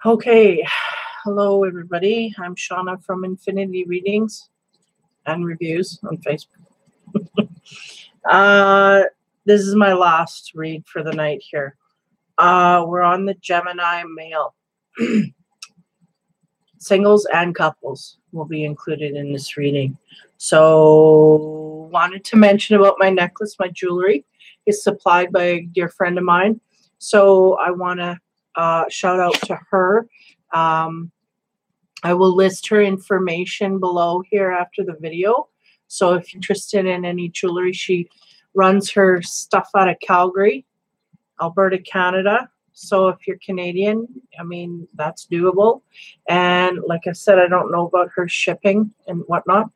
Okay, hello everybody. I'm Shauna from Infinity Readings and Reviews on Facebook. This is my last read for the night here. We're on the Gemini Male. Singles and couples will be included in this reading. So, wanted to mention about my necklace, my jewelry is supplied by a dear friend of mine. So, I want to shout out to her. I will list her information below here after the video. So if you're interested in any jewelry, she runs her stuff out of Calgary, Alberta, Canada. So if you're Canadian, I mean, that's doable. And like I said, I don't know about her shipping and whatnot,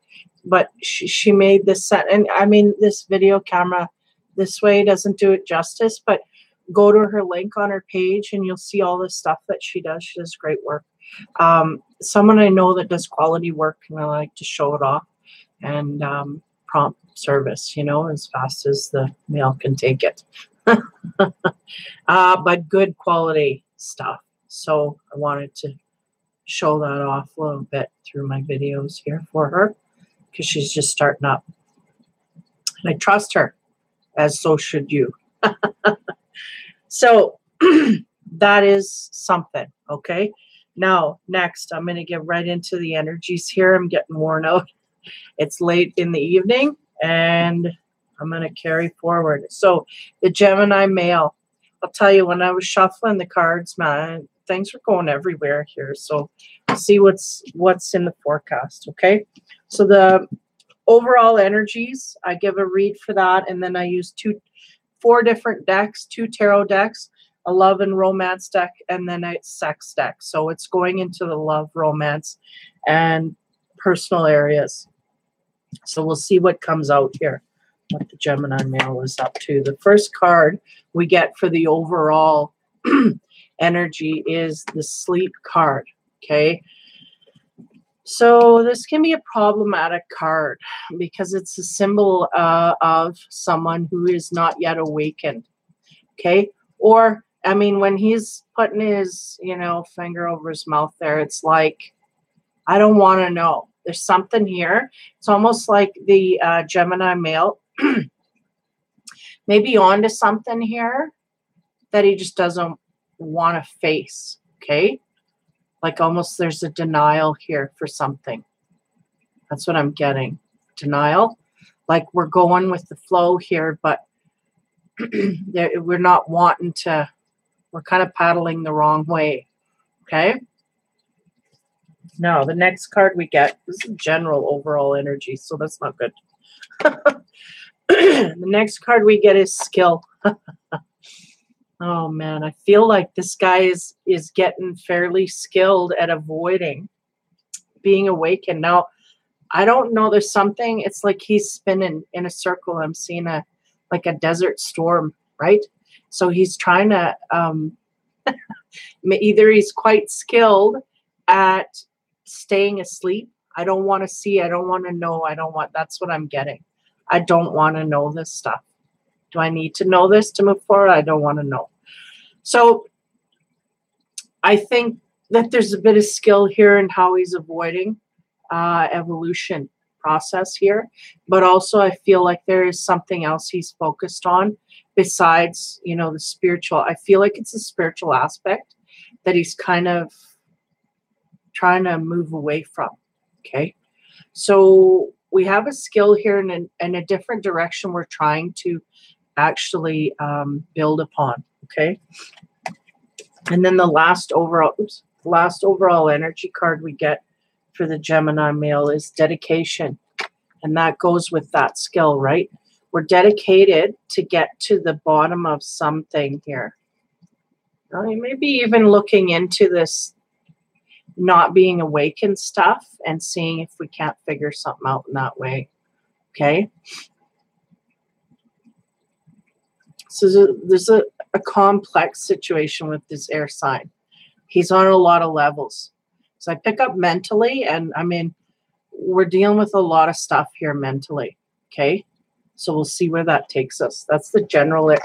but she made this set. And I mean, this video camera this way doesn't do it justice, but go to her link on her page and you'll see all the stuff that she does. She does great work. Someone I know that does quality work, and I like to show it off, and prompt service, you know, as fast as the mail can take it. But good quality stuff. So I wanted to show that off a little bit through my videos here for her, because she's just starting up. And I trust her, as so should you. So that is something, okay? Now, next, I'm going to get right into the energies here. I'm getting worn out. It's late in the evening, and I'm going to carry forward. So the Gemini Male, I'll tell you, when I was shuffling the cards, man, things were going everywhere here. So see what's in the forecast, okay? So the overall energies, I give a read for that, and then I use four different decks, 2 tarot decks, a love and romance deck, and then a sex deck. So it's going into the love, romance, and personal areas. So we'll see what comes out here, what the Gemini Male is up to. The first card we get for the overall energy is the sleep card, okay? So this can be a problematic card because it's a symbol of someone who is not yet awakened, okay? Or, I mean, when he's putting his, you know, finger over his mouth there, it's like, I don't want to know. There's something here. It's almost like the Gemini Male maybe onto something here that he just doesn't want to face, okay? Like almost there's a denial here for something. That's what I'm getting. Denial. Like we're going with the flow here, but we're not wanting to, we're kind of paddling the wrong way. Okay? Now, the next card we get, this is general overall energy, so that's not good. The next card we get is skill. Oh man, I feel like this guy is getting fairly skilled at avoiding being awakened. Now, I don't know, there's something, it's like he's spinning in a circle. I'm seeing like a desert storm, right? So he's trying to, either he's quite skilled at staying asleep. I don't want to see, I don't want to know, that's what I'm getting. I don't want to know this stuff. Do I need to know this to move forward? I don't want to know. So I think that there's a bit of skill here in how he's avoiding evolution process here. But also I feel like there is something else he's focused on besides, you know, the spiritual. I feel like it's a spiritual aspect that he's kind of trying to move away from. Okay. So we have a skill here in a different direction we're trying to actually build upon, okay? And then the last overall energy card we get for the Gemini Male is dedication, and that goes with that skill, right? We're dedicated to get to the bottom of something here. I mean, maybe even looking into this not being awakened stuff and seeing if we can't figure something out in that way, okay? So there's a complex situation with this air sign. He's on a lot of levels. So I pick up mentally, and I mean, we're dealing with a lot of stuff here mentally, okay? So we'll see where that takes us. That's the general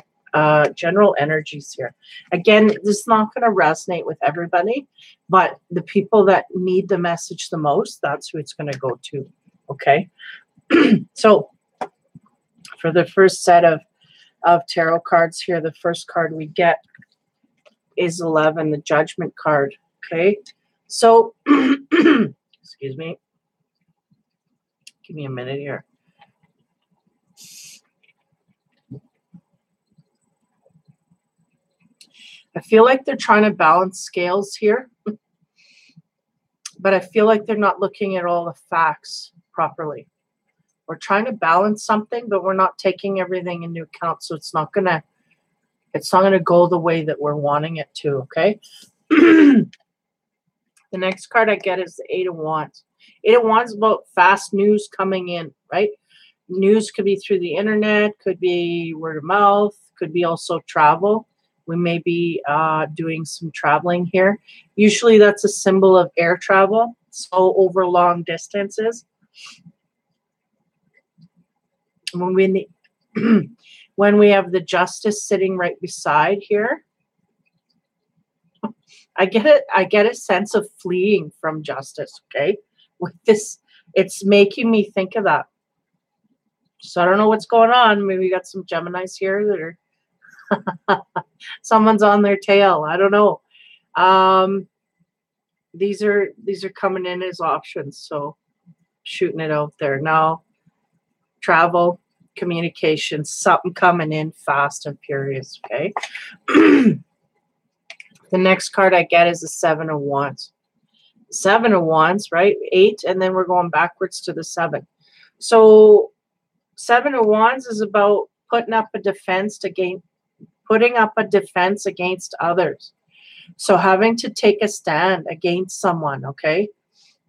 general energies here. Again, this is not going to resonate with everybody, but the people that need the message the most, that's who it's going to go to. Okay. So for the first set of tarot cards here, the first card we get is 11, the Judgment card. Okay. So, excuse me. Give me a minute here. I feel like they're trying to balance scales here, but I feel like they're not looking at all the facts properly. We're trying to balance something, but we're not taking everything into account, so it's not gonna go the way that we're wanting it to. Okay. The next card I get is the 8 of Wands. 8 of Wands is about fast news coming in, right? News could be through the internet, could be word of mouth, could be also travel. We may be doing some traveling here. Usually that's a symbol of air travel, so over long distances. When we have the Justice sitting right beside here, I get a sense of fleeing from justice, okay? With this, it's making me think of that. So I don't know what's going on. Maybe we got some Geminis here that are someone's on their tail. I don't know. These are coming in as options, so shooting it out there. Now, travel, communication, something coming in fast and furious, okay? The next card I get is the 7 of Wands. 7 of Wands, right? 8, and then we're going backwards to the 7. So 7 of Wands is about putting up a defense against others. So having to take a stand against someone, okay?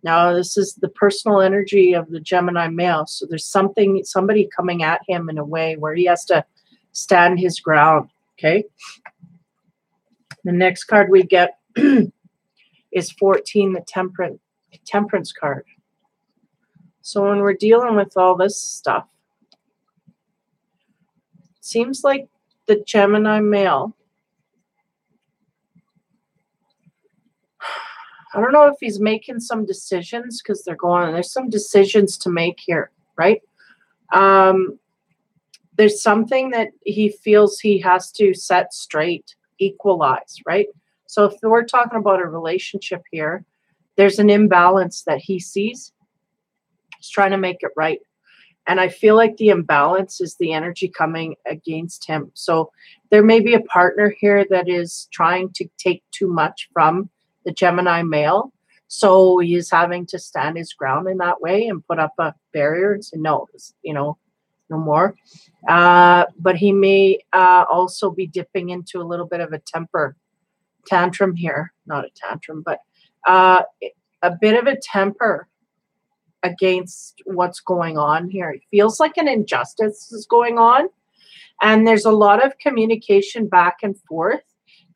Now this is the personal energy of the Gemini male. So there's somebody coming at him in a way where he has to stand his ground, okay? The next card we get is 14, the Temperance card. So when we're dealing with all this stuff, it seems like the Gemini male, I don't know if he's making some decisions because there's some decisions to make here, right? There's something that he feels he has to set straight, equalize, right? So if we're talking about a relationship here, there's an imbalance that he sees. He's trying to make it right. And I feel like the imbalance is the energy coming against him. So there may be a partner here that is trying to take too much from the Gemini male. So he is having to stand his ground in that way and put up a barrier and say, no, no more. But he may also be dipping into a little bit of a tantrum here. Not a tantrum, but a bit of a temper against what's going on here. It feels like an injustice is going on. And there's a lot of communication back and forth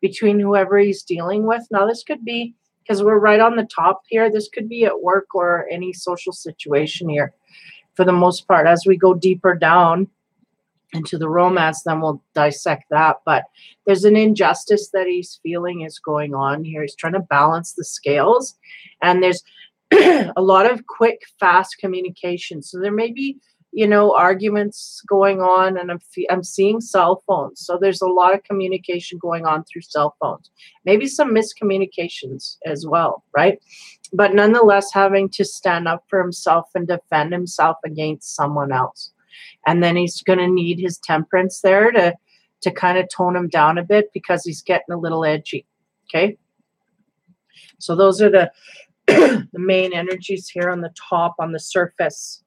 between whoever he's dealing with. Now, this could be, because we're right on the top here, this could be at work or any social situation here for the most part. As we go deeper down into the romance, then we'll dissect that. But there's an injustice that he's feeling is going on here. He's trying to balance the scales. And there's a lot of quick, fast communication. So there may be, arguments going on, and I'm seeing cell phones. So there's a lot of communication going on through cell phones. Maybe some miscommunications as well, right? But nonetheless, having to stand up for himself and defend himself against someone else. And then he's going to need his temperance there to kind of tone him down a bit because he's getting a little edgy, okay? So those are the main energies here on the top, on the surface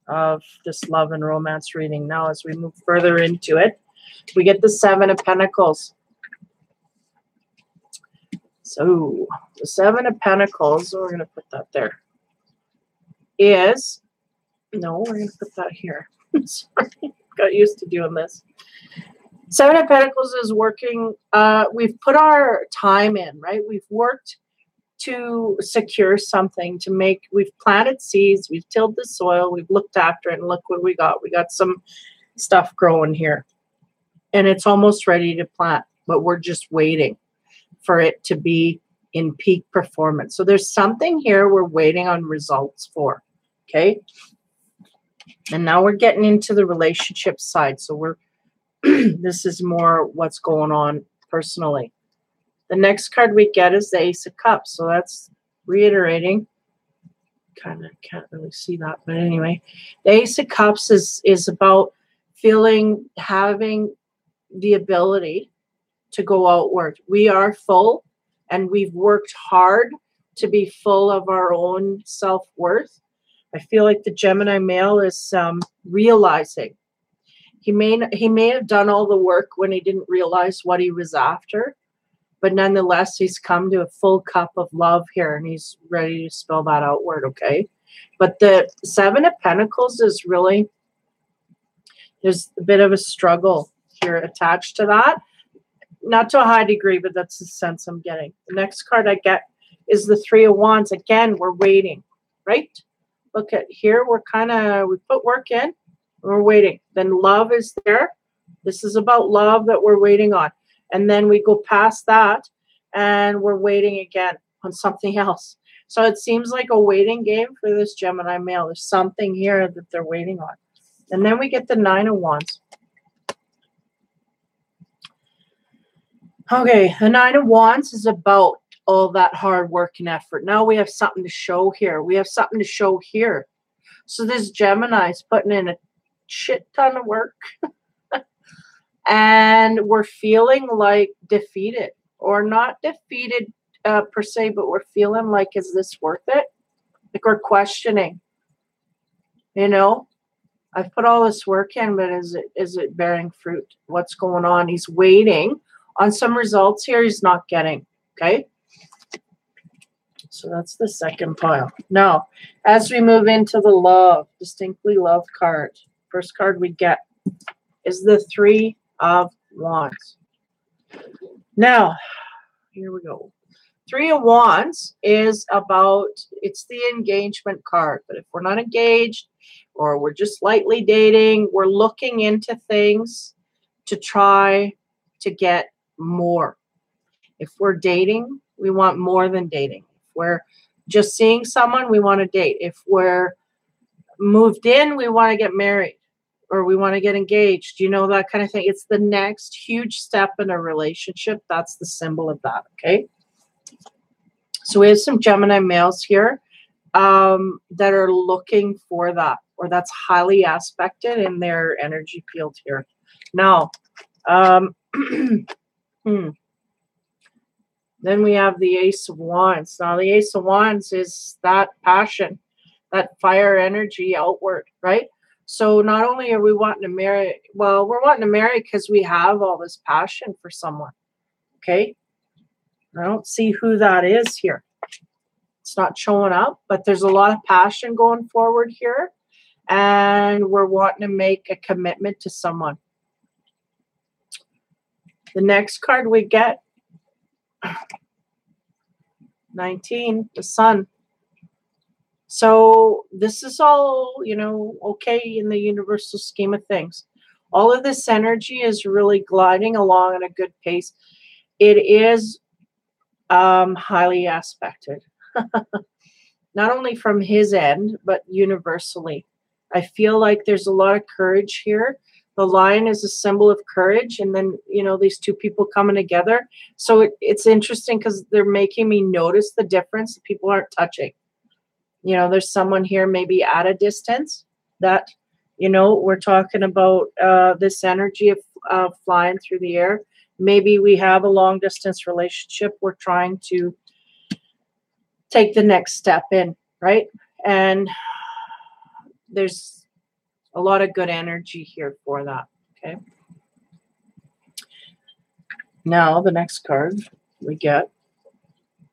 of this love and romance reading. Now, as we move further into it, we get the 7 of Pentacles. So the 7 of Pentacles, we're going to put that there, we're going to put that here. Sorry, got used to doing this. 7 of Pentacles is working. We've put our time in, right? We've worked to secure something, we've planted seeds, we've tilled the soil, we've looked after it, and look what we got. We got some stuff growing here. and it's almost ready to plant, but we're just waiting for it to be in peak performance. So there's something here we're waiting on results for, okay? And now we're getting into the relationship side. So we're this is more what's going on personally. The next card we get is the Ace of Cups. So that's reiterating. Kind of can't really see that, but anyway, the Ace of Cups is about having the ability to go outward. We are full, and we've worked hard to be full of our own self-worth. I feel like the Gemini male is realizing. He may have done all the work when he didn't realize what he was after, but nonetheless, he's come to a full cup of love here, and he's ready to spill that outward, okay? But the Seven of Pentacles is really, there's a bit of a struggle here attached to that. Not to a high degree, but that's the sense I'm getting. The next card I get is the Three of Wands. Again, we're waiting, right? Look at here, we put work in, we're waiting. Then love is there. This is about love that we're waiting on. And then we go past that, and we're waiting again on something else. So it seems like a waiting game for this Gemini male. There's something here that they're waiting on. And then we get the Nine of Wands. Okay, the Nine of Wands is about all that hard work and effort. Now we have something to show here. We have something to show here. So this Gemini is putting in a shit ton of work. And we're feeling like defeated, or not defeated per se, but we're feeling like, is this worth it? Like we're questioning, you know, I've put all this work in, but is it bearing fruit? What's going on? He's waiting on some results here he's not getting, okay? So that's the second pile. Now, as we move into the love, distinctly love card, first card we get is the Three of Wands. Now, here we go. Three of Wands is about, it's the engagement card. But if we're not engaged, or we're just lightly dating, we're looking into things to try to get more. If we're dating, we want more than dating. If we're just seeing someone, we want to date. If we're moved in, we want to get married, or we want to get engaged, you know, that kind of thing. It's the next huge step in a relationship. That's the symbol of that, okay? So we have some Gemini males here that are looking for that, or that's highly aspected in their energy field here. Now, then we have the Ace of Wands. Now, the Ace of Wands is that passion, that fire energy outward, right? So not only are we wanting to marry, well, we're wanting to marry because we have all this passion for someone, okay? I don't see who that is here. It's not showing up, but there's a lot of passion going forward here, and we're wanting to make a commitment to someone. The next card we get, 19, the Sun. So this is all, you know, okay in the universal scheme of things. All of this energy is really gliding along at a good pace. It is highly aspected, not only from his end, but universally. I feel like there's a lot of courage here. The lion is a symbol of courage, and then, you know, these two people coming together. So it's interesting because they're making me notice the difference. People aren't touching. You know, there's someone here maybe at a distance that, you know, we're talking about this energy of flying through the air. Maybe we have a long distance relationship. We're trying to take the next step in, right? And there's a lot of good energy here for that, okay? Now, the next card we get,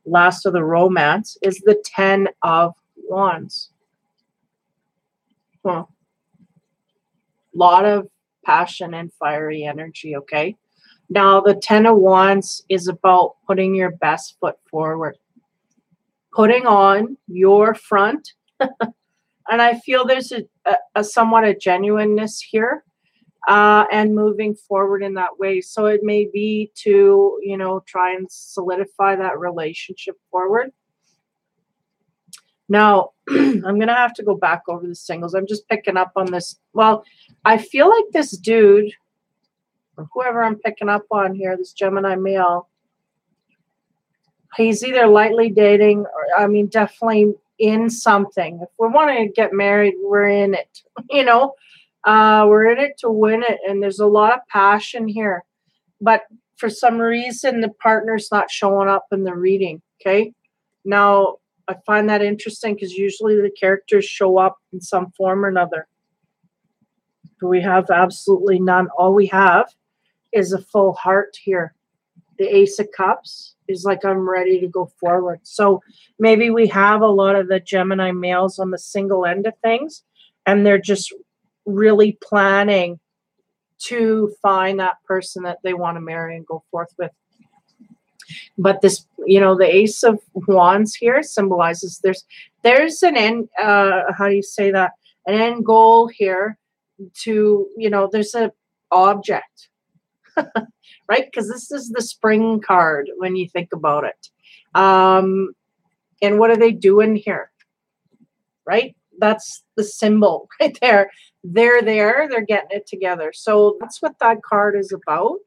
last of the romance, is the Ten of Wands. Huh. Lot of passion and fiery energy, okay? Now, the Ten of Wands is about putting your best foot forward, putting on your front. And I feel there's a somewhat of genuineness here. and moving forward in that way. So it may be to, you know, try and solidify that relationship forward. Now, I'm going to have to go back over the singles. I'm just picking up on this. Well, I feel like this dude, or whoever I'm picking up on here, this Gemini male, he's either lightly dating or, I mean, definitely in something. If we want to get married, we're in it, you know. We're in it to win it, and there's a lot of passion here. But for some reason, the partner's not showing up in the reading, okay? Now, I find that interesting because usually the characters show up in some form or another. But we have absolutely none. All we have is a full heart here. The Ace of Cups is like, I'm ready to go forward. So maybe we have a lot of the Gemini males on the single end of things, and they're just really planning to find that person that they want to marry and go forth with. But this, you know, the Ace of Wands here symbolizes there's an end, how do you say that? An end goal here to, you know, there's an object, right? Because this is the Spring card when you think about it. And what are they doing here? Right? That's the symbol right there. They're there. They're getting it together. So that's what that card is about.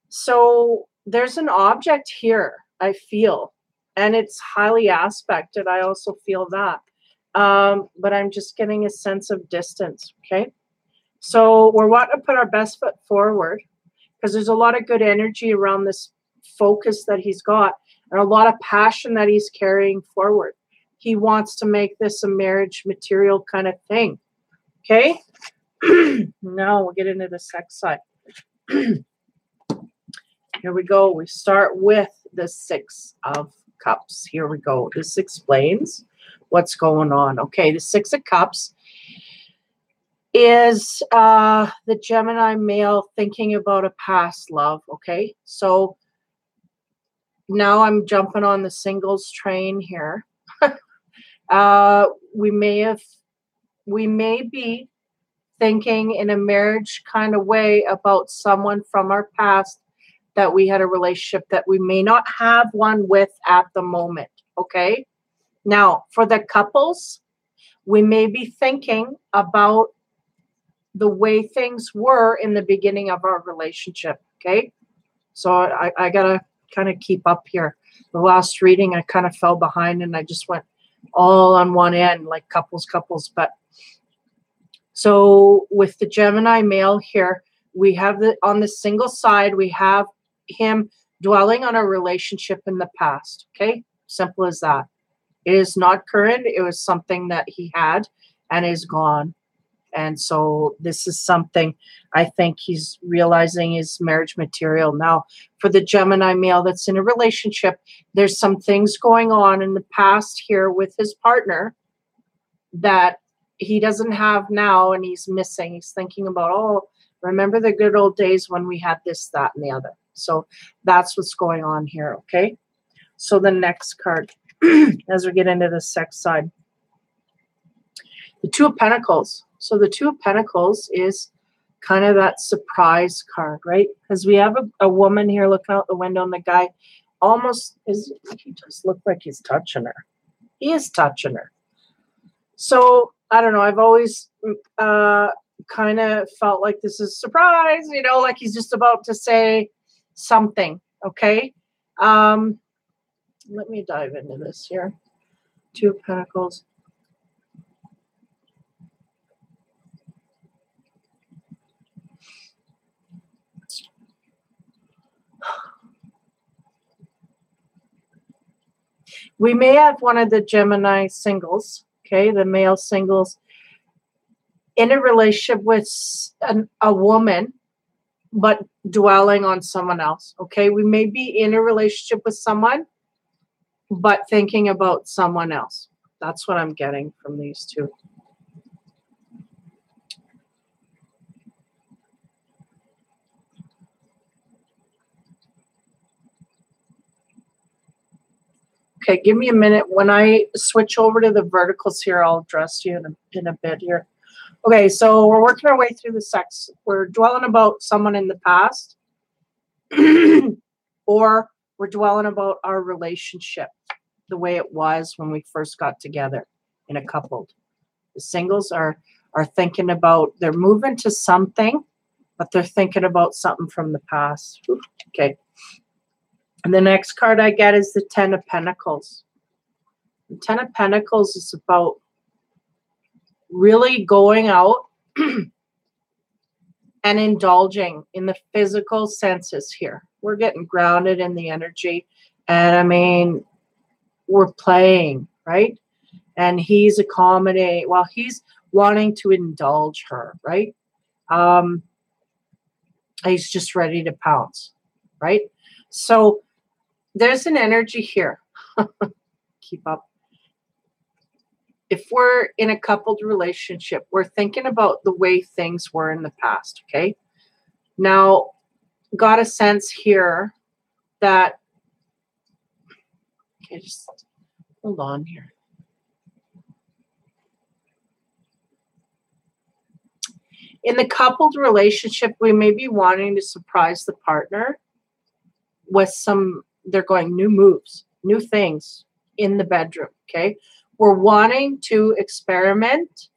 So there's an object here, I feel, and it's highly aspected. I also feel that. But I'm just getting a sense of distance, okay? So we're wanting to put our best foot forward because there's a lot of good energy around this focus that he's got and a lot of passion that he's carrying forward. He wants to make this a marriage material kind of thing, okay? Now we'll get into the sex side. Here we go. We start with the Six of Cups. Here we go. This explains what's going on. Okay, the Six of Cups is the Gemini male thinking about a past love, okay? So now I'm jumping on the singles train here. We may be thinking in a marriage kind of way about someone from our past that we had a relationship that we may not have one with at the moment, okay? Now, for the couples, we may be thinking about the way things were in the beginning of our relationship, okay? So I got to kind of keep up here. The last reading, I kind of fell behind and I just went all on one end, like couples. But so with the Gemini male here, we have on the single side, we have him dwelling on a relationship in the past, okay? Simple as that. It is not current. It was something that he had and is gone. And so this is something I think he's realizing is marriage material. Now, for the Gemini male that's in a relationship, there's some things going on in the past here with his partner that he doesn't have now and he's missing. He's thinking about, oh, remember the good old days when we had this, that, and the other. So that's what's going on here, okay? So the next card, as we get into the sex side, the Two of Pentacles. So the Two of Pentacles is kind of that surprise card, right? Because we have a woman here looking out the window and the guy almost is, he does look like he's touching her. He is touching her. So I don't know. I've always kind of felt like this is a surprise, you know, like he's just about to say something, okay? Let me dive into this here. Two of Pentacles. We may have one of the Gemini singles, okay, the male singles, in a relationship with a woman, but dwelling on someone else, okay? We may be in a relationship with someone, but thinking about someone else. That's what I'm getting from these two. Okay, give me a minute. When I switch over to the verticals here, I'll address you in a bit here. Okay, so we're working our way through the sex. We're dwelling about someone in the past, or we're dwelling about our relationship, the way it was when we first got together in a couple. The singles are thinking about, they're moving to something, but they're thinking about something from the past. Okay. And the next card I get is the Ten of Pentacles. The Ten of Pentacles is about really going out and indulging in the physical senses here. We're getting grounded in the energy. And I mean, we're playing, right? And he's accommodating. Well, he's wanting to indulge her, right? He's just ready to pounce, right? So there's an energy here. Keep up. If we're in a coupled relationship, we're thinking about the way things were in the past, okay? Now, got a sense here that, okay, just hold on here. In the coupled relationship, we may be wanting to surprise the partner with some, they're going new moves, new things in the bedroom, okay? We're wanting to experiment.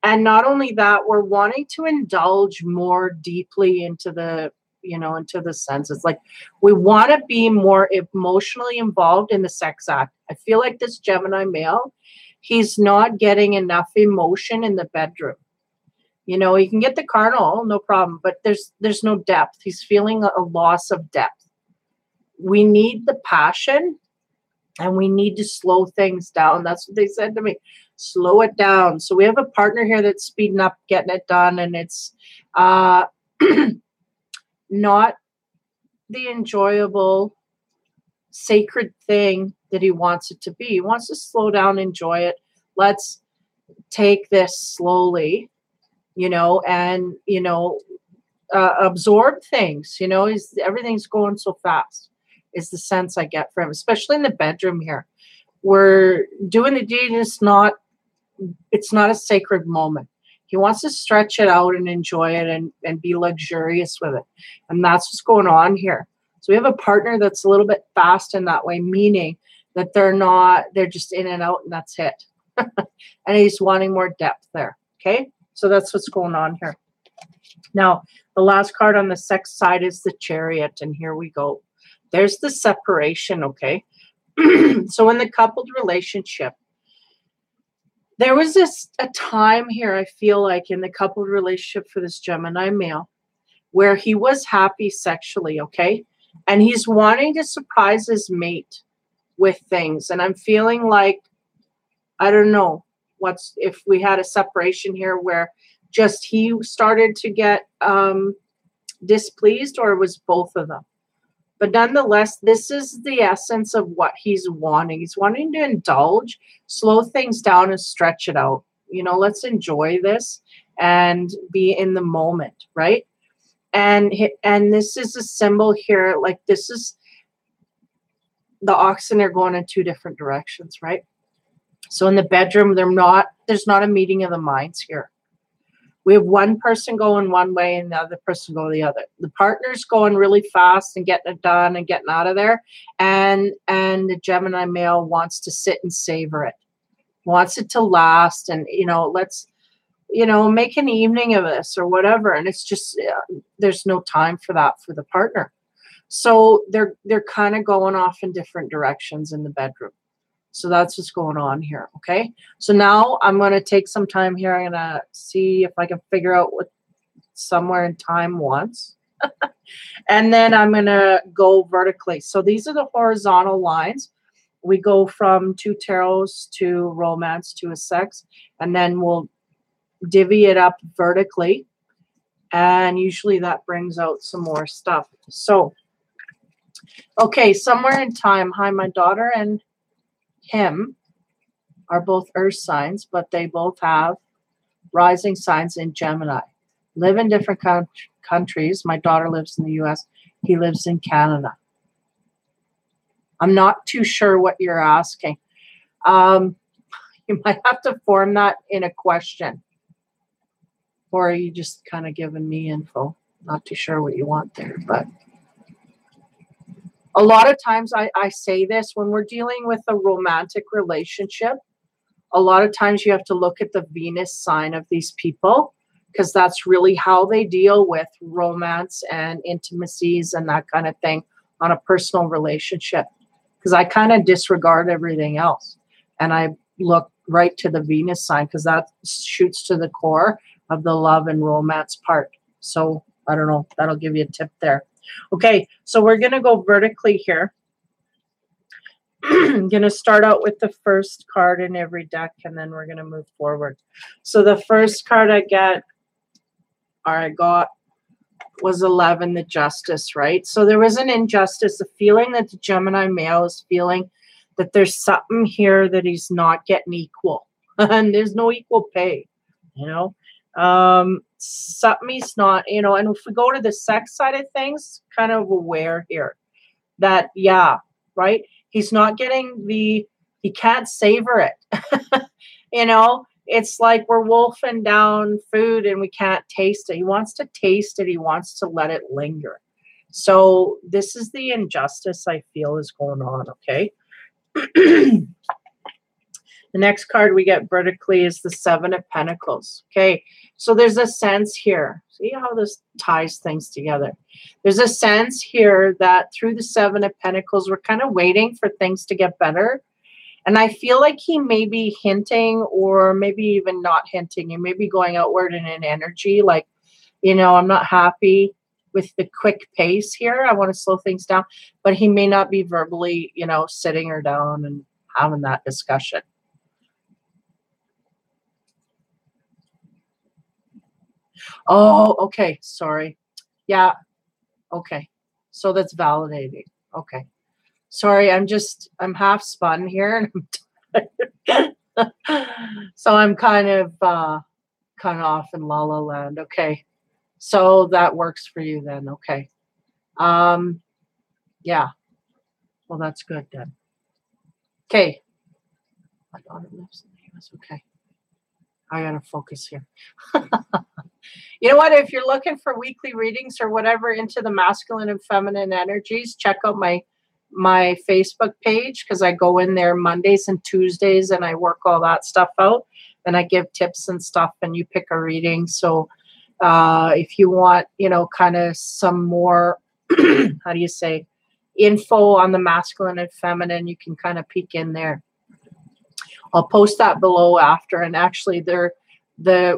And not only that, we're wanting to indulge more deeply into the, into the senses. Like, we want to be more emotionally involved in the sex act. I feel like this Gemini male, he's not getting enough emotion in the bedroom. He can get the carnal, no problem, but there's no depth. He's feeling a loss of depth. We need the passion, and we need to slow things down. That's what they said to me. Slow it down. So we have a partner here that's speeding up, getting it done, and it's not the enjoyable, sacred thing that he wants it to be. He wants to slow down, enjoy it. Let's take this slowly, and, absorb things. Everything's going so fast is the sense I get from him, especially in the bedroom here. We're doing the deed, and it's not a sacred moment. He wants to stretch it out and enjoy it and be luxurious with it. And that's what's going on here. So we have a partner that's a little bit fast in that way, meaning that they're just in and out and that's it. And he's wanting more depth there. Okay. So that's what's going on here. Now, the last card on the sex side is the Chariot. And here we go. There's the separation. Okay. So in the coupled relationship, there was a time here, I feel like, in the coupled relationship for this Gemini male where he was happy sexually, okay? And he's wanting to surprise his mate with things. And I'm feeling like, I don't know, if we had a separation here where just he started to get displeased, or it was both of them. But nonetheless, this is the essence of what he's wanting. He's wanting to indulge, slow things down, and stretch it out. Let's enjoy this and be in the moment, right? And this is a symbol here. Like, this is the oxen are going in two different directions, right? So in the bedroom, there's not a meeting of the minds here. We have one person going one way and the other person going the other. The partner's going really fast and getting it done and getting out of there. And the Gemini male wants to sit and savor it, wants it to last. And, let's, make an evening of this or whatever. And it's just, there's no time for that for the partner. So they're kind of going off in different directions in the bedroom. So that's what's going on here, okay? So now I'm going to take some time here. I'm going to see if I can figure out what somewhere in time once. And then I'm going to go vertically. So these are the horizontal lines. We go from two tarots to romance to a sex. And then we'll divvy it up vertically. And usually that brings out some more stuff. So, okay, somewhere in time. Hi, my daughter and him are both earth signs, but they both have rising signs in Gemini. Live in different countries. My daughter lives in the US. He lives in Canada. I'm not too sure what you're asking. You might have to form that in a question. Or are you just kind of giving me info? Not too sure what you want there, but a lot of times I say this when we're dealing with a romantic relationship. A lot of times you have to look at the Venus sign of these people, because that's really how they deal with romance and intimacies and that kind of thing on a personal relationship. Because I kind of disregard everything else and I look right to the Venus sign, because that shoots to the core of the love and romance part. So I don't know, that'll give you a tip there. Okay, so we're going to go vertically here. I'm going to start out with the first card in every deck, and then we're going to move forward. So the first card I got was 11, the Justice, right? So there was an injustice, a feeling that the Gemini male is feeling that there's something here that he's not getting equal. And there's no equal pay, you know? Something he's not, you know, and if we go to the sex side of things, kind of aware here that, yeah, right? He's not getting he can't savor it. You know, it's like we're wolfing down food and we can't taste it. He wants to taste it. He wants to let it linger. So this is the injustice I feel is going on, okay? The next card we get vertically is the Seven of Pentacles. Okay, so there's a sense here. See how this ties things together. There's a sense here that through the Seven of Pentacles, we're kind of waiting for things to get better. And I feel like he may be hinting, or maybe even not hinting. He may be going outward in an energy like, you know, I'm not happy with the quick pace here. I want to slow things down. But he may not be verbally, you know, sitting her down and having that discussion. Oh, okay. Sorry. Yeah. Okay. So that's validating. Okay. Sorry. I'm half spun here. And so I'm kind of off in La La Land. Okay. So that works for you then. Okay. Yeah. Well, that's good then. Okay. My daughter lives in the US. Okay. I gotta focus here. You know what? If you're looking for weekly readings or whatever into the masculine and feminine energies, check out my Facebook page, because I go in there Mondays and Tuesdays and I work all that stuff out and I give tips and stuff and you pick a reading. So if you want, you know, kind of some more, how do you say, info on the masculine and feminine, you can kind of peek in there. I'll post that below after. And actually the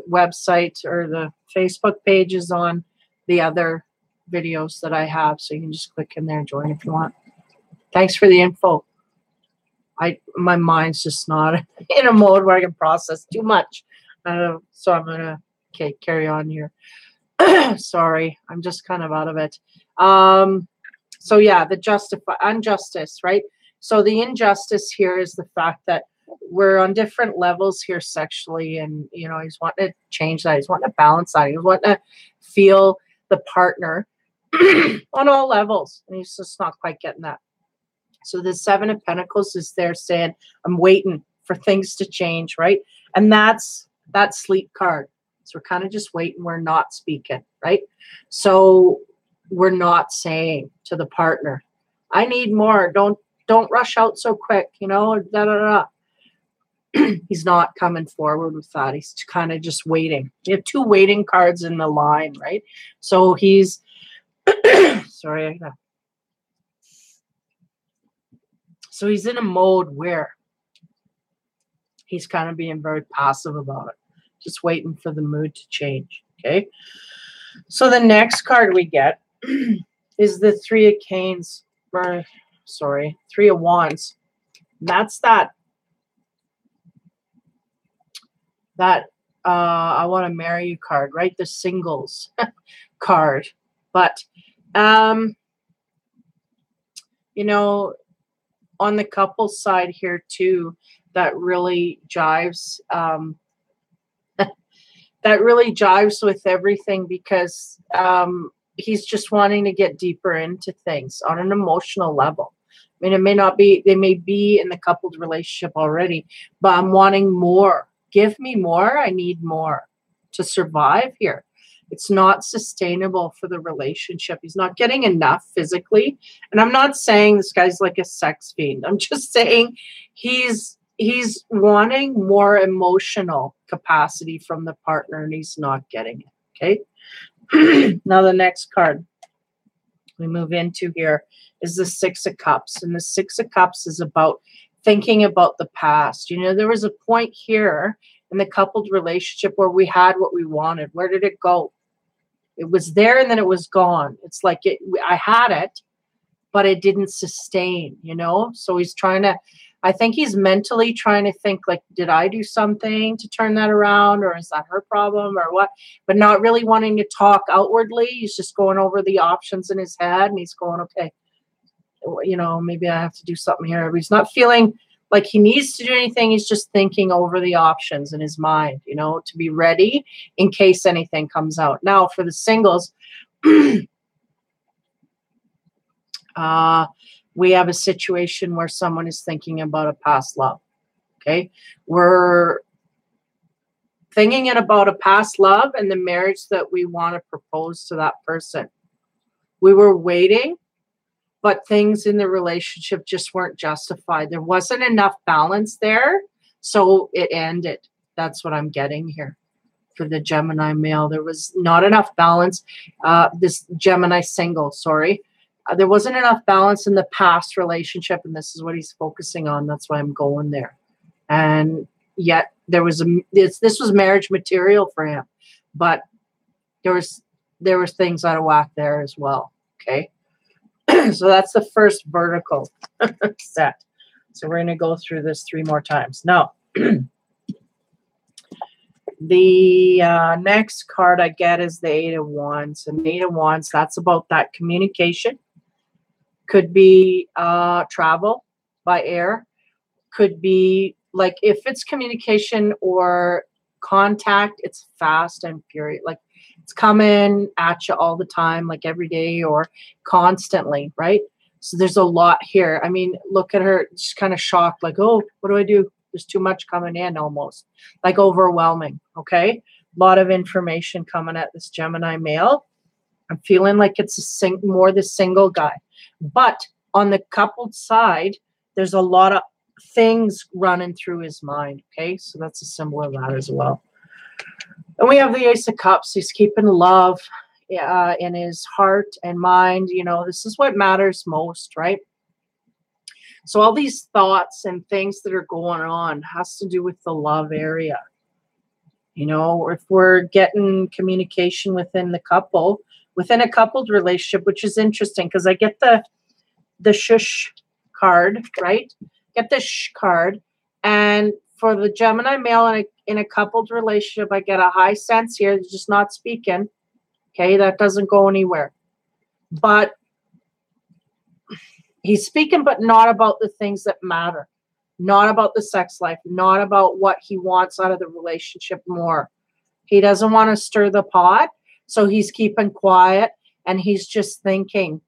website or the Facebook page is on the other videos that I have. So you can just click in there and join if you want. Thanks for the info. My mind's just not in a mode where I can process too much. So I'm going to carry on here. Sorry, I'm just kind of out of it. So yeah, the injustice, right? So the injustice here is the fact that we're on different levels here sexually, and you know, he's wanting to change that. He's wanting to balance that. He's wanting to feel the partner on all levels, and he's just not quite getting that. So the Seven of Pentacles is there saying, I'm waiting for things to change, right? And that's that sleep card. So we're kind of just waiting. We're not speaking, right? So we're not saying to the partner, I need more. Don't rush out so quick, you know, da da da. He's not coming forward with that. He's kind of just waiting. You have two waiting cards in the line, right? So he's sorry. So he's in a mode where he's kind of being very passive about it, just waiting for the mood to change. Okay. So the next card we get is the Three of Canes, or sorry, Three of Wands. And that's that I want to marry you card, right? The singles card. But you know, on the couple side here too, that really jives that really jives with everything, because he's just wanting to get deeper into things on an emotional level. I mean, it may not be, they may be in the coupled relationship already, but I'm wanting more. Give me more. I need more. to survive here. It's not sustainable for the relationship. He's not getting enough physically. And I'm not saying this guy's like a sex fiend. I'm just saying he's wanting more emotional capacity from the partner, and he's not getting it. Okay. Now the next card we move into here is the Six of Cups. And the Six of Cups is about thinking about the past. You know, there was a point here in the coupled relationship where we had what we wanted. Where did it go? It was there and then it was gone. It's like I had it, but it didn't sustain, you know? So he's trying to, I think he's mentally trying to think like, did I do something to turn that around, or is that her problem or what? But not really wanting to talk outwardly. He's just going over the options in his head, and he's going, okay, you know, maybe I have to do something here. But he's not feeling like he needs to do anything. He's just thinking over the options in his mind, you know, to be ready in case anything comes out. Now for the singles, we have a situation where someone is thinking about a past love. Okay. We're thinking about a past love and the marriage that we want to propose to that person. We were waiting, but things in the relationship just weren't justified. There wasn't enough balance there, so it ended. That's what I'm getting here for the Gemini male. There was not enough balance. This Gemini single, sorry. There wasn't enough balance in the past relationship, and this is what he's focusing on. That's why I'm going there. And yet there was this was marriage material for him, but there were things out of whack there as well. Okay. So that's the first vertical set. So we're going to go through this 3 more times. Now, the next card I get is the Eight of Wands. And Eight of Wands, that's about that communication. Could be travel by air. Could be like if it's communication or contact, it's fast and furious. Like it's coming at you all the time, like every day or constantly, right? So there's a lot here. I mean, look at her, she's kind of shocked, like, oh, what do I do? There's too much coming in almost, like overwhelming, okay? A lot of information coming at this Gemini male. I'm feeling like it's more the single guy. But on the coupled side, there's a lot of things running through his mind, okay? So that's a symbol of that as well. And we have the Ace of Cups. He's keeping love in his heart and mind. You know, this is what matters most, right? So all these thoughts and things that are going on has to do with the love area. You know, if we're getting communication within the couple, within a coupled relationship, which is interesting because I get the shush card, right? Get the shh card. And for the Gemini male in a coupled relationship, I get a high sense here. They're just not speaking. Okay, that doesn't go anywhere. But he's speaking, but not about the things that matter. Not about the sex life. Not about what he wants out of the relationship more. He doesn't want to stir the pot. So he's keeping quiet and he's just thinking,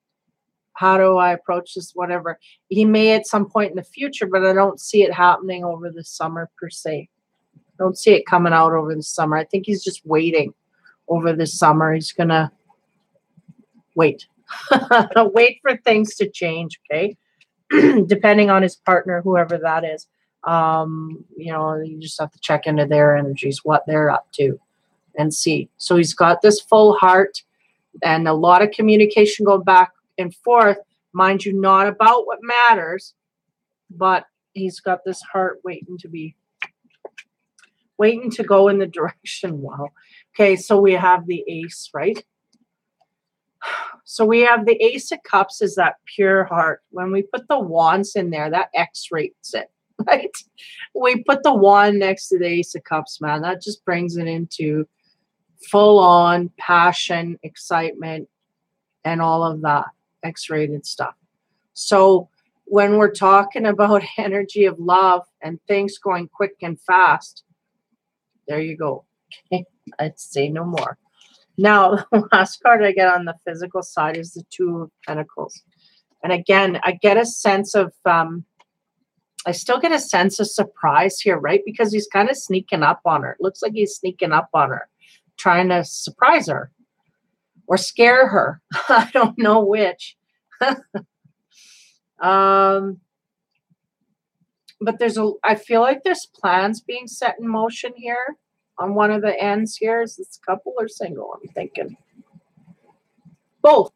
how do I approach this, whatever. He may at some point in the future, but I don't see it happening over the summer per se. I don't see it coming out over the summer. I think he's just waiting over the summer. He's going to wait. Wait for things to change, okay? Depending on his partner, whoever that is. You know, you just have to check into their energies, what they're up to, and see. So he's got this full heart and a lot of communication going back and forth, mind you, not about what matters, but he's got this heart waiting to go in the direction. Wow. Okay, so we have the ace, right? So we have the Ace of Cups is that pure heart. When we put the wands in there, that X-rates it, right? We put the wand next to the Ace of Cups, man. That just brings it into full-on passion, excitement, and all of that X-rated stuff. So when we're talking about energy of love and things going quick and fast, there you go. Okay, I'd say no more. Now, the last card I get on the physical side is the Two of Pentacles. And again, I get a sense of, I still get a sense of surprise here, right? Because he's kind of sneaking up on her. It looks like he's sneaking up on her. trying to surprise her or scare her. I don't know which. But I feel like there's plans being set in motion here on one of the ends here. Is this couple or single? I'm thinking both.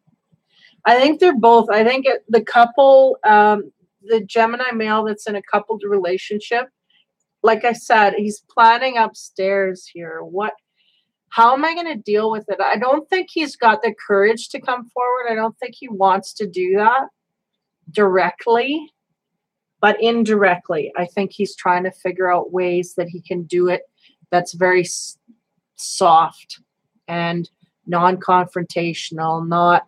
I think they're both. I think the couple, the Gemini male that's in a coupled relationship, like I said, he's planning upstairs here. How am I going to deal with it? I don't think he's got the courage to come forward. I don't think he wants to do that directly, but indirectly. I think he's trying to figure out ways that he can do it that's very soft and non-confrontational, not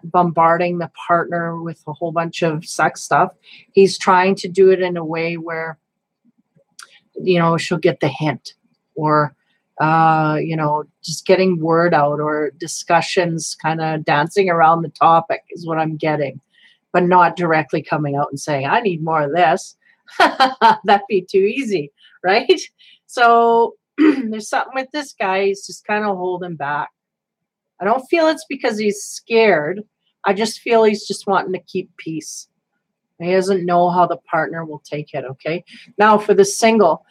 bombarding the partner with a whole bunch of sex stuff. He's trying to do it in a way where, she'll get the hint, or, just getting word out, or discussions kind of dancing around the topic is what I'm getting, but not directly coming out and saying, I need more of this. That'd be too easy, right? So there's something with this guy. He's just kind of holding back. I don't feel it's because he's scared. I just feel he's just wanting to keep peace. He doesn't know how the partner will take it, okay? Now for the single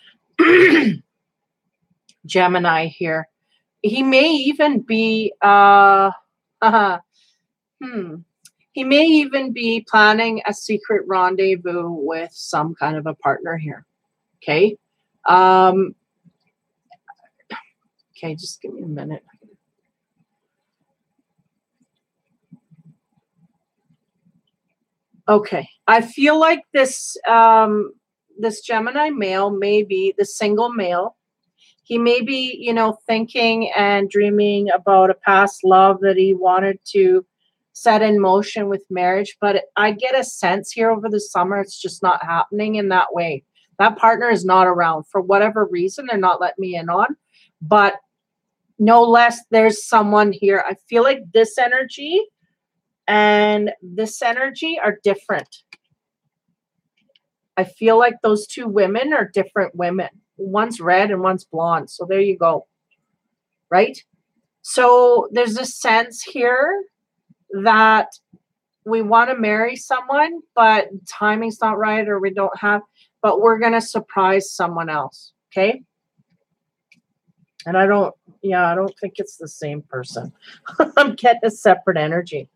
Gemini here, he may even be, he may even be planning a secret rendezvous with some kind of a partner here, okay? Okay, just give me a minute. Okay, I feel like this this Gemini male may be the single male. He may be, thinking and dreaming about a past love that he wanted to set in motion with marriage. But I get a sense here over the summer, it's just not happening in that way. That partner is not around for whatever reason. They're not letting me in on. But no less, there's someone here. I feel like this energy and this energy are different. I feel like those two women are different women. One's red and one's blonde. So there you go. Right? So there's a sense here that we want to marry someone, but timing's not right, or we don't have, but we're going to surprise someone else. Okay? And I don't think it's the same person. I'm getting a separate energy.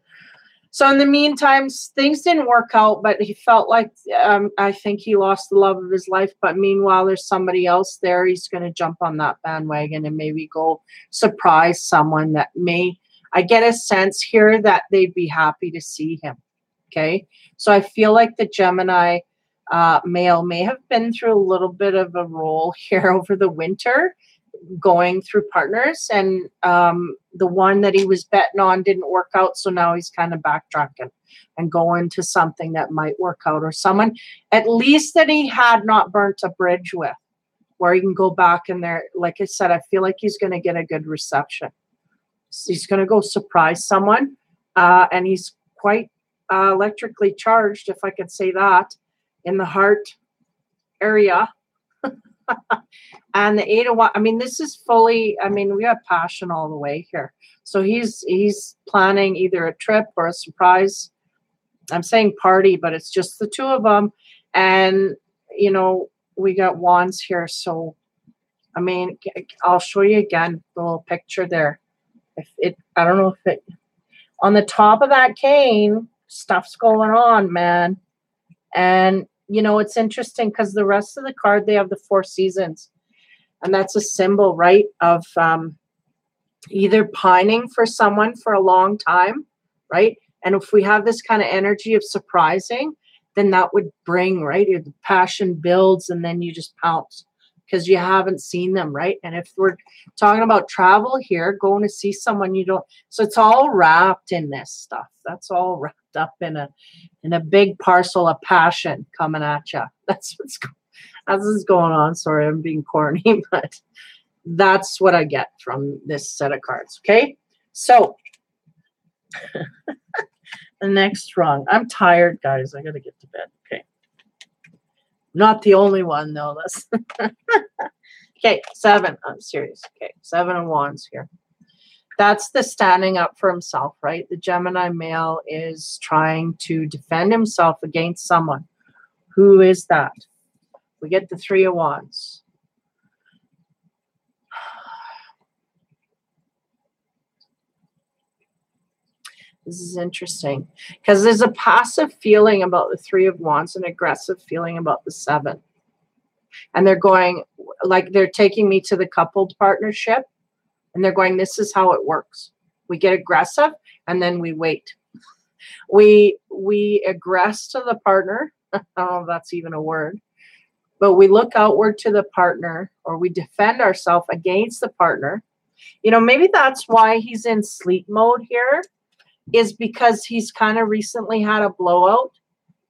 So in the meantime, things didn't work out, but he felt like, I think he lost the love of his life. But meanwhile, there's somebody else there. He's going to jump on that bandwagon and maybe go surprise someone that I get a sense here that they'd be happy to see him. Okay. So I feel like the Gemini male may have been through a little bit of a roll here over the winter, going through partners, and the one that he was betting on didn't work out, so now he's kind of backtracking and going to something that might work out, or someone at least that he had not burnt a bridge with, where he can go back in there. Like I said, I feel like he's going to get a good reception. So he's going to go surprise someone, and he's quite electrically charged, if I could say that, in the heart area. And the 8 of Wands, I mean, this is fully, we have passion all the way here. So he's planning either a trip or a surprise. I'm saying party, but it's just the two of them. And, we got wands here. So, I'll show you again the little picture there. I don't know if it, on the top of that cane, stuff's going on, man. And, it's interesting because the rest of the card, they have the 4 seasons. And that's a symbol, right, of either pining for someone for a long time, right? And if we have this kind of energy of surprising, then that would bring, right, the passion builds and then you just pounce because you haven't seen them, right? And if we're talking about travel here, going to see someone you don't, so it's all wrapped in this stuff. That's all wrapped up in a big parcel of passion coming at you. That's what's going on. Sorry, I'm being corny, but that's what I get from this set of cards. Okay, so the next rung. I'm tired, guys. I gotta get to bed. Okay, not the only one though. Okay, 7. I'm serious. Okay, 7 of Wands here. That's the standing up for himself, right? The Gemini male is trying to defend himself against someone. Who is that? We get the 3 of Wands. This is interesting because there's a passive feeling about the 3 of Wands, an aggressive feeling about the 7. And they're going, like, they're taking me to the coupled partnership, and they're going, this is how it works. We get aggressive and then we wait. We aggress to the partner. I don't know if that's even a word, but we look outward to the partner, or we defend ourselves against the partner. You know, maybe that's why he's in sleep mode here, is because he's kind of recently had a blowout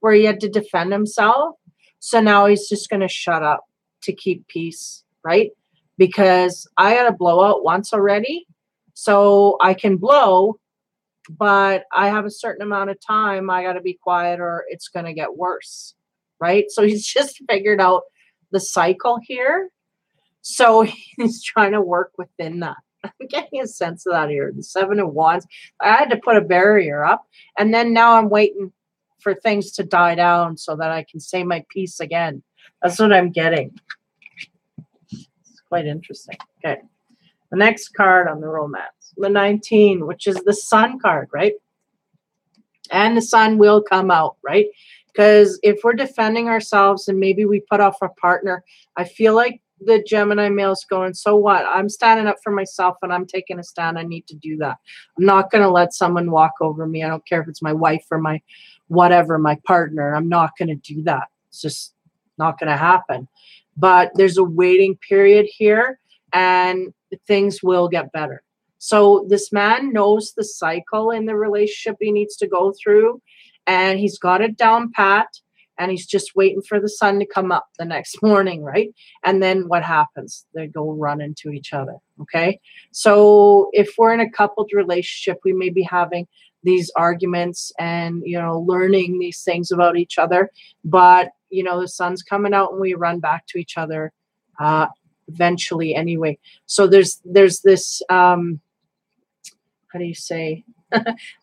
where he had to defend himself. So now he's just going to shut up to keep peace, right? Because I had a blowout once already, so I can blow, but I have a certain amount of time. I got to be quiet or it's going to get worse, right? So he's just figured out the cycle here. So he's trying to work within that. I'm getting a sense of that here. The 7 of Wands. I had to put a barrier up, and then now I'm waiting for things to die down so that I can say my piece again. That's what I'm getting. It's quite interesting. Okay. The next card on the romance, the 19, which is the Sun card, right? And the Sun will come out, right? Because if we're defending ourselves and maybe we put off our partner, I feel like the Gemini male's going, so what? I'm standing up for myself and I'm taking a stand. I need to do that. I'm not going to let someone walk over me. I don't care if it's my wife or my whatever, my partner. I'm not going to do that. It's just not going to happen. But there's a waiting period here, and things will get better. So this man knows the cycle in the relationship he needs to go through, and he's got it down pat, and he's just waiting for the sun to come up the next morning, right? And then what happens? They go run into each other, okay? So if we're in a coupled relationship, we may be having these arguments and, you know, learning these things about each other, but, you know, the sun's coming out and we run back to each other eventually anyway. So there's this, how do you say,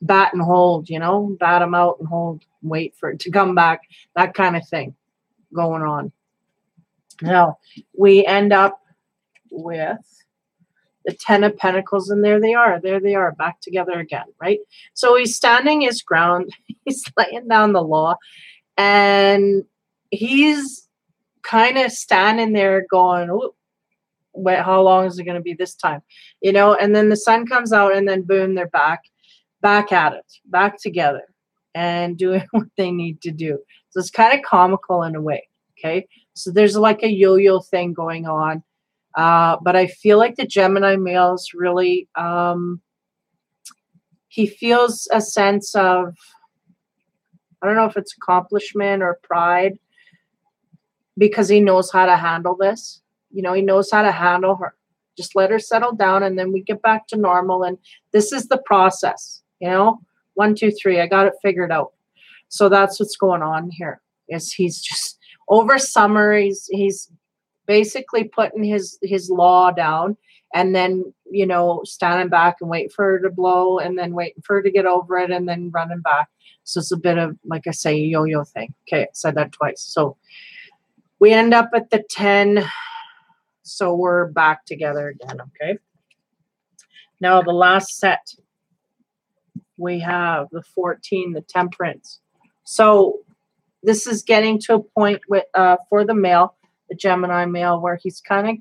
bat and hold, you know, bat them out and hold, wait for it to come back, that kind of thing going on. Now we end up with the 10 of Pentacles, and there they are back together again, right? So he's standing his ground, he's laying down the law, and he's kind of standing there going, oh, wait, how long is it going to be this time? You know, and then the sun comes out, and then boom, they're back at it, back together and doing what they need to do. So it's kind of comical in a way. Okay. So there's like a yo-yo thing going on. But I feel like the Gemini males really, he feels a sense of, I don't know if it's accomplishment or pride, because he knows how to handle this. You know, he knows how to handle her. Just let her settle down, and then we get back to normal. And this is the process, you know, 1, 2, 3, I got it figured out. So that's what's going on here. Is he's just over summer, he's basically putting his law down, and then, you know, standing back and waiting for her to blow, and then waiting for her to get over it, and then running back. So it's a bit of, like I say, a yo-yo thing. Okay, I said that twice. So we end up at the 10. So we're back together again, okay? Now the last set, we have the 14, the Temperance. So this is getting to a point with for the male, the Gemini male, where he's kind of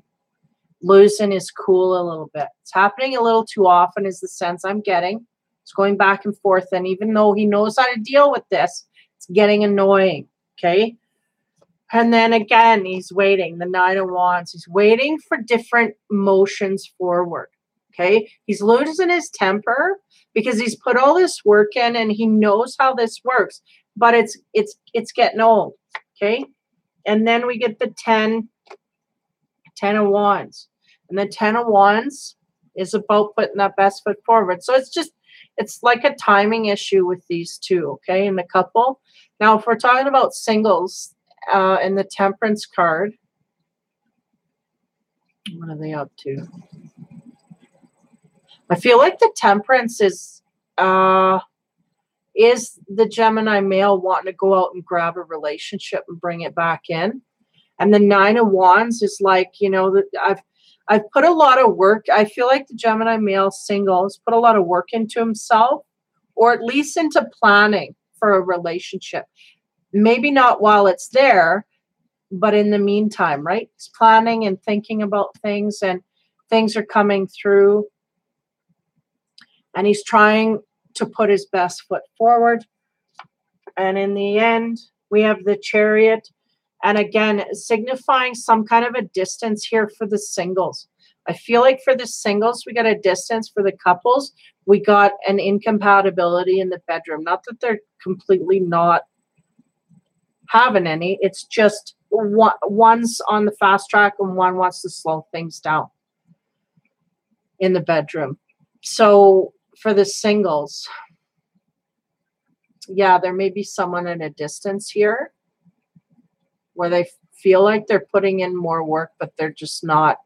losing his cool a little bit. It's happening a little too often is the sense I'm getting. It's going back and forth, and even though he knows how to deal with this, it's getting annoying, okay? And then again, he's waiting, the 9 of Wands. He's waiting for different motions forward, okay? He's losing his temper because he's put all this work in, and he knows how this works, but it's getting old, okay? And then we get the 10 of Wands. And the 10 of Wands is about putting that best foot forward. So it's like a timing issue with these two, okay, in the couple. Now, if we're talking about singles, in the Temperance card, What are they up to? I feel like the Temperance is the Gemini male wanting to go out and grab a relationship and bring it back in. And the Nine of Wands is like, you know, that I've put a lot of work. I feel like the Gemini male single has put a lot of work into himself, or at least into planning for a relationship. Maybe not while it's there, but in the meantime, right? He's planning and thinking about things, and things are coming through. And he's trying to put his best foot forward. And in the end, we have the Chariot. And again, signifying some kind of a distance here for the singles. I feel like for the singles, we got a distance. For the couples, we got an incompatibility in the bedroom. Not that they're completely not having any. It's just one's on the fast track and one wants to slow things down in the bedroom. So for the singles, yeah, there may be someone at a distance here where they feel like they're putting in more work, but they're just not,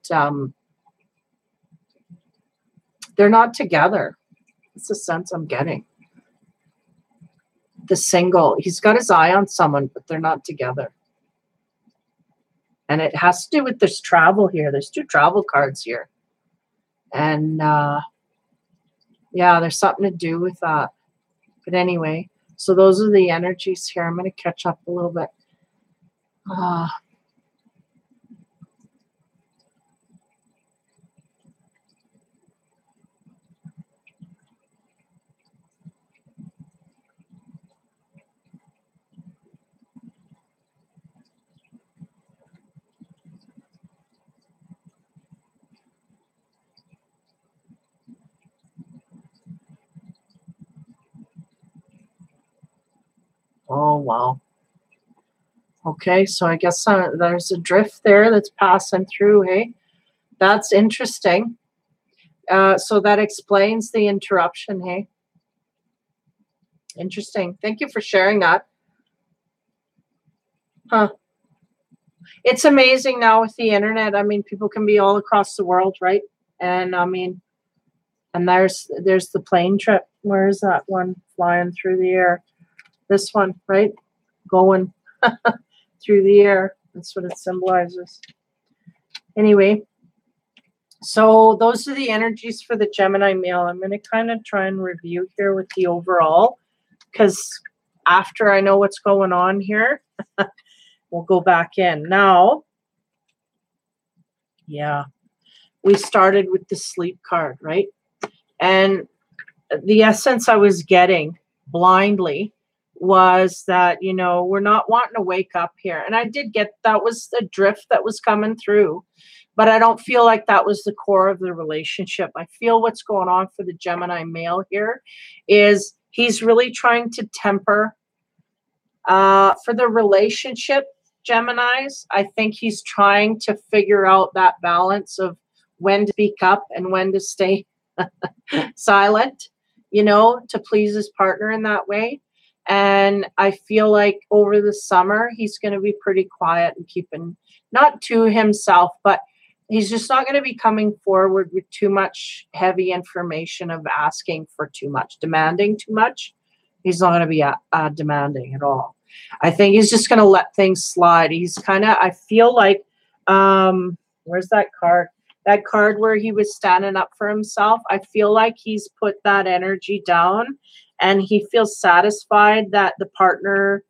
they're not together. It's the sense I'm getting. The single, he's got his eye on someone, but they're not together. And it has to do with this travel here. There's 2 travel cards here. And yeah, there's something to do with that. But anyway, so those are the energies here. I'm going to catch up a little bit. Oh, wow. Okay, so I guess there's a drift there that's passing through, hey? That's interesting. So that explains the interruption, hey? Interesting. Thank you for sharing that. Huh. It's amazing now with the internet. I mean, people can be all across the world, right? And I mean, and there's the plane trip. Where is that one flying through the air? This one, right? Going through the air. That's what it symbolizes. Anyway, so those are the energies for the Gemini male. I'm going to kind of try and review here with the overall, because after I know what's going on here, we'll go back in. Now, yeah, we started with the sleep card, right? And the essence I was getting blindly was that, you know, we're not wanting to wake up here. And I did get that was the drift that was coming through, but I don't feel like that was the core of the relationship. I feel what's going on for the Gemini male here is he's really trying to temper for the relationship, Geminis. I think he's trying to figure out that balance of when to speak up and when to stay silent, you know, to please his partner in that way. And I feel like over the summer, he's going to be pretty quiet and keeping not to himself, but he's just not going to be coming forward with too much heavy information of asking for too much, demanding too much. He's not going to be demanding at all. I think he's just going to let things slide. He's kind of, I feel like, where's that card? That card where he was standing up for himself. I feel like he's put that energy down and he feels satisfied that the partner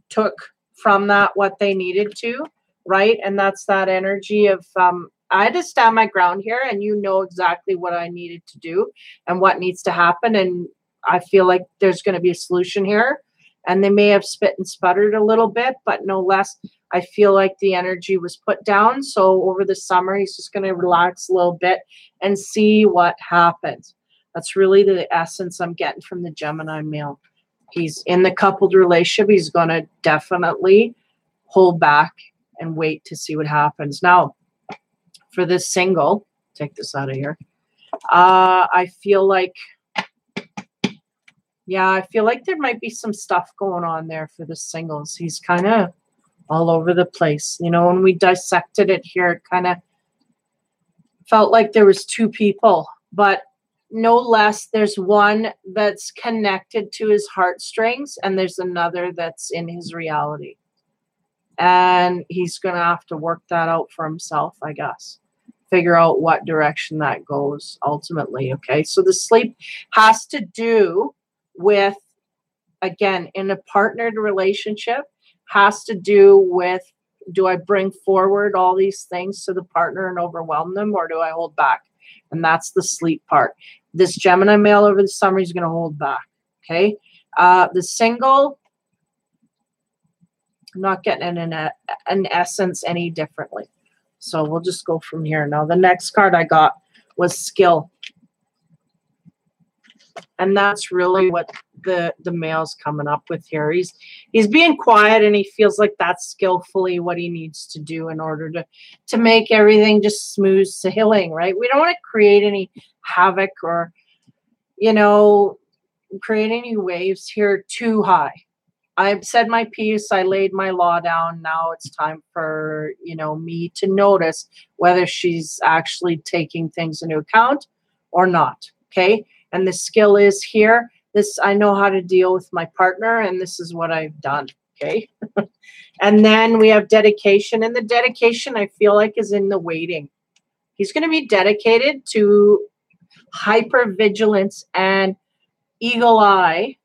took from that what they needed to, right? And that's that energy of, I had to stand my ground here and you know exactly what I needed to do and what needs to happen. And I feel like there's going to be a solution here. And they may have spit and sputtered a little bit, but no less, I feel like the energy was put down. So over the summer, he's just going to relax a little bit and see what happens. That's really the essence I'm getting from the Gemini male. He's in the coupled relationship. He's going to definitely hold back and wait to see what happens. Now, for this single, take this out of here. I feel like, yeah, I feel like there might be some stuff going on there for the singles. He's kind of all over the place. You know, when we dissected it here, it kind of Felt like there was two people, but no less, there's one that's connected to his heartstrings and there's another that's in his reality. And he's going to have to work that out for himself, I guess. Figure out what direction that goes ultimately, okay? So the sleep has to do with, again, in a partnered relationship, has to do with, do I bring forward all these things to the partner and overwhelm them, or do I hold back? And that's the sleep part. This Gemini male over the summer is going to hold back, okay? The single, I'm not getting an essence any differently. So we'll just go from here. Now, the next card I got was skill. And that's really what the male's coming up with here. He's being quiet and he feels like that's skillfully what he needs to do in order to make everything just smooth sailing, right? We don't want to create any havoc or, you know, create any waves here too high. I've said my piece. I laid my law down. Now it's time for, you know, me to notice whether she's actually taking things into account or not. Okay. And the skill is here. This, I know how to deal with my partner, and this is what I've done. Okay. And then we have dedication. And the dedication, I feel like, is in the waiting. He's going to be dedicated to hypervigilance and eagle eye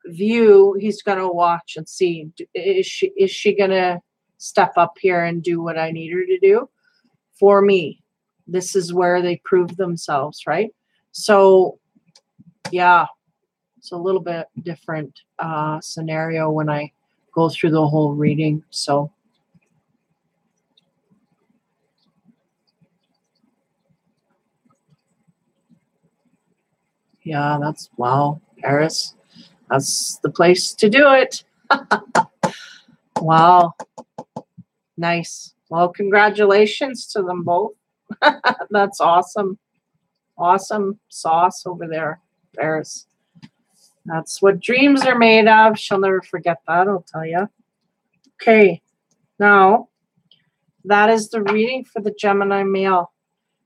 view. He's going to watch and see, is she going to step up here and do what I need her to do for me? This is where they prove themselves, right? So yeah, it's a little bit different scenario when I go through the whole reading. So yeah, that's, wow, Paris. That's the place to do it. Wow. Nice. Well, congratulations to them both. That's awesome. Awesome sauce over there, Paris. That's what dreams are made of. She'll never forget that, I'll tell you. Okay. Now, that is the reading for the Gemini male.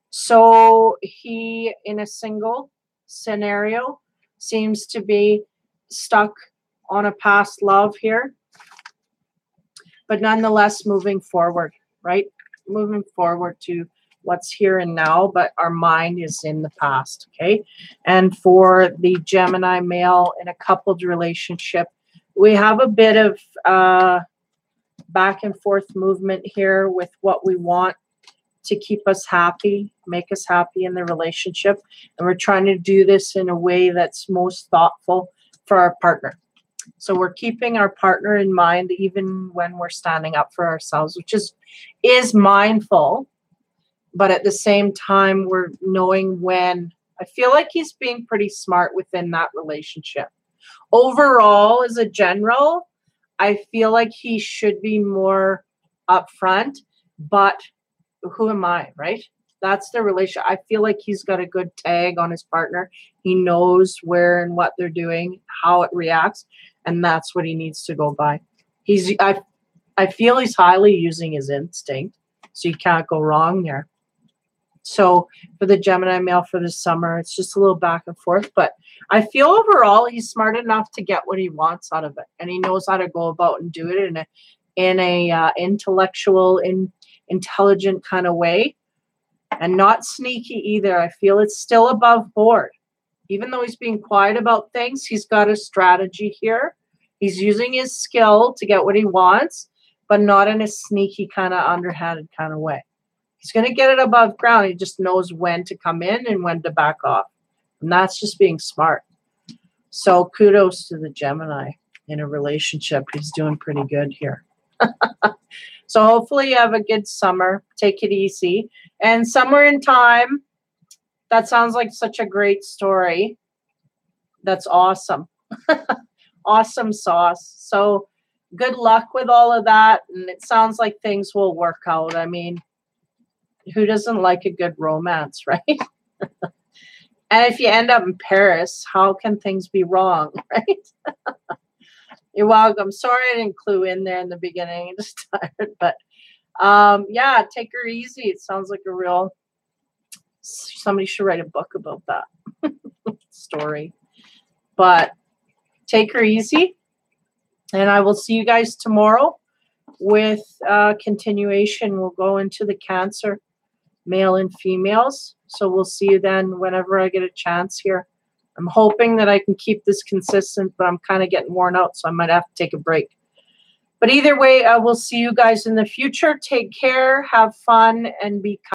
So he, in a single scenario, seems to be stuck on a past love here, but nonetheless moving forward, right? Moving forward to what's here and now, but our mind is in the past, okay? And for the Gemini male in a coupled relationship, we have a bit of back and forth movement here with what we want to keep us happy, make us happy in the relationship. And we're trying to do this in a way that's most thoughtful for our partner. So we're keeping our partner in mind even when we're standing up for ourselves, which is mindful, but at the same time, we're knowing when. I feel like he's being pretty smart within that relationship. Overall, as a general, I feel like he should be more upfront, but who am I, right? That's the relation. I feel like he's got a good tag on his partner. He knows where and what they're doing, how it reacts, and that's what he needs to go by. I feel he's highly using his instinct, so you can't go wrong there. So for the Gemini male for this summer, it's just a little back and forth, but I feel overall he's smart enough to get what he wants out of it, and he knows how to go about and do it in a intellectual, intelligent kind of way. And not sneaky either. I feel it's still above board. Even though he's being quiet about things, he's got a strategy here. He's using his skill to get what he wants, but not in a sneaky kind of underhanded kind of way. He's going to get it above ground. He just knows when to come in and when to back off. And that's just being smart. So kudos to the Gemini in a relationship. He's doing pretty good here. So hopefully you have a good summer. Take it easy. And somewhere in time, that sounds like such a great story. That's awesome. Awesome sauce. So good luck with all of that. And it sounds like things will work out. I mean, who doesn't like a good romance, right? And if you end up in Paris, how can things be wrong, right? You're welcome. Sorry I didn't clue in there in the beginning. I'm just tired. But yeah, take her easy. It sounds like a real Somebody should write a book about that story. But take her easy. And I will see you guys tomorrow with continuation. We'll go into the Cancer, male and females. So we'll see you then whenever I get a chance here. I'm hoping that I can keep this consistent, but I'm kind of getting worn out, so I might have to take a break. But either way, I will see you guys in the future. Take care, have fun, and be kind.